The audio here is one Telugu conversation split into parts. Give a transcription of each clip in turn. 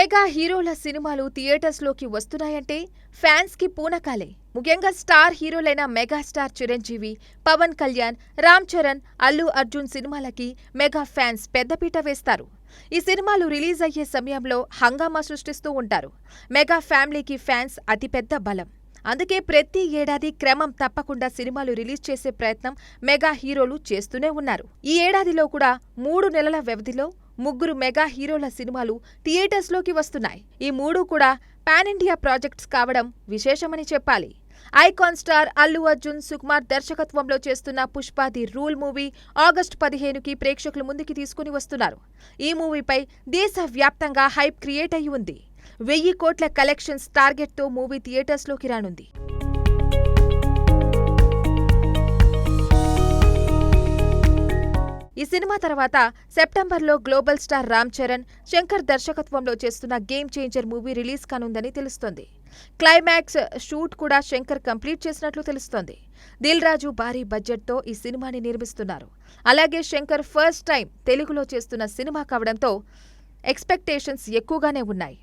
మెగా హీరోల సినిమాలు థియేటర్స్లోకి వస్తున్నాయంటే ఫ్యాన్స్కి పూనకాలే. ముఖ్యంగా స్టార్ హీరోలైన మెగాస్టార్ చిరంజీవి, పవన్ కళ్యాణ్, రామ్ చరణ్, అల్లు అర్జున్ సినిమాలకి మెగా ఫ్యాన్స్ పెద్దపీట వేస్తారు. ఈ సినిమాలు రిలీజ్ అయ్యే సమయంలో హంగామా సృష్టిస్తూ ఉంటారు. మెగా ఫ్యామిలీకి ఫ్యాన్స్ అతిపెద్ద బలం. అందుకే ప్రతి ఏడాది క్రమం తప్పకుండా సినిమాలు రిలీజ్ చేసే ప్రయత్నం మెగా హీరోలు చేస్తూనే ఉన్నారు. ఈ ఏడాదిలో కూడా 3 నెలల వ్యవధిలో 3 మెగా హీరోల సినిమాలు థియేటర్స్లోకి వస్తున్నాయి. ఈ 3 కూడా పాన్ ఇండియా ప్రాజెక్ట్స్ కావడం విశేషమని చెప్పాలి. ఐకాన్ స్టార్ అల్లు అర్జున్, సుకుమార్ దర్శకత్వంలో చేస్తున్న Pushpa the rule movie August 15కి ప్రేక్షకుల ముందుకి తీసుకుని వస్తున్నారు. ఈ మూవీపై దేశవ్యాప్తంగా హైప్ క్రియేట్ అయి ఉంది. 1000 కోట్ల కలెక్షన్స్ టార్గెట్తో మూవీ థియేటర్స్లోకి రానుంది. ఈ సినిమా తర్వాత సెప్టెంబర్లో గ్లోబల్ స్టార్ రామ్ చరణ్, శంకర్ దర్శకత్వంలో చేస్తున్న గేమ్ చేంజర్ మూవీ రిలీజ్ కానుందని తెలుస్తోంది. క్లైమాక్స్ షూట్ కూడా శంకర్ కంప్లీట్ చేసినట్లు తెలుస్తోంది. దిల్ రాజు భారీ బడ్జెట్తో ఈ సినిమాని నిర్మిస్తున్నారు. అలాగే శంకర్ ఫస్ట్ టైం తెలుగులో చేస్తున్న సినిమా కావడంతో ఎక్స్పెక్టేషన్స్ ఎక్కువగానే ఉన్నాయి.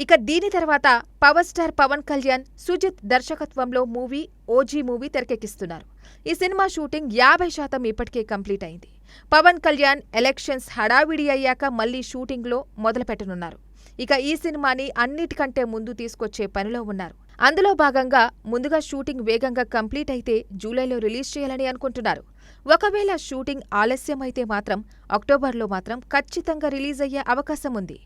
ఇక దీని తర్వాత పవర్ స్టార్ పవన్ కళ్యాణ్, సుజిత్ దర్శకత్వంలో మూవీ ఓజీ మూవీ తెరకెక్కిస్తున్నారు. ఈ సినిమా షూటింగ్ 50% ఇప్పటికే కంప్లీట్ అయింది. పవన్ కళ్యాణ్ ఎలక్షన్స్ హడావిడి అయ్యాక మళ్లీ షూటింగ్లో మొదలుపెట్టనున్నారు. ఇక ఈ సినిమాని అన్నిటికంటే ముందు తీసుకొచ్చే పనిలో ఉన్నారు. అందులో భాగంగా ముందుగా షూటింగ్ వేగంగా కంప్లీట్ అయితే జూలైలో రిలీజ్ చేయాలని అనుకుంటున్నారు. ఒకవేళ షూటింగ్ ఆలస్యమైతే మాత్రం అక్టోబర్లో మాత్రం ఖచ్చితంగా రిలీజ్ అయ్యే అవకాశం ఉంది.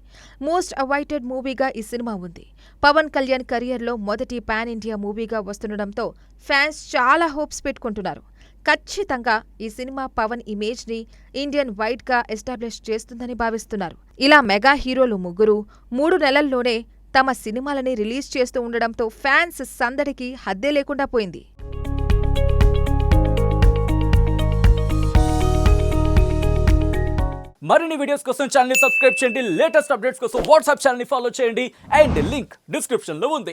మోస్ట్ అవైటెడ్ మూవీగా ఈ సినిమా ఉంది. పవన్ కళ్యాణ్ కెరియర్లో మొదటి పాన్ ఇండియా మూవీగా వస్తుండడంతో ఫ్యాన్స్ చాలా హోప్స్ పెట్టుకుంటున్నారు. ఖచ్చితంగా ఈ సినిమా పవన్ ఇమేజ్ని ఇండియన్ వైడ్గా ఎస్టాబ్లిష్ చేస్తుందని భావిస్తున్నారు. ఇలా మెగా హీరోలు 3 నెలల్లోనే తమ సినిమాలని రిలీజ్ చేస్తూ ఉండడంతో ఫ్యాన్స్ సందడికి హద్దే లేకుండా పోయింది. మరిన్ని వీడియోస్ కోసం ఛానల్ ని సబ్స్క్రైబ్ చేయండి. లేటెస్ట్ అప్డేట్స్ కోసం వాట్సాప్ ఛానల్ ని ఫాలో చేయండి. అండ్ లింక్ డిస్క్రిప్షన్ లో ఉంది.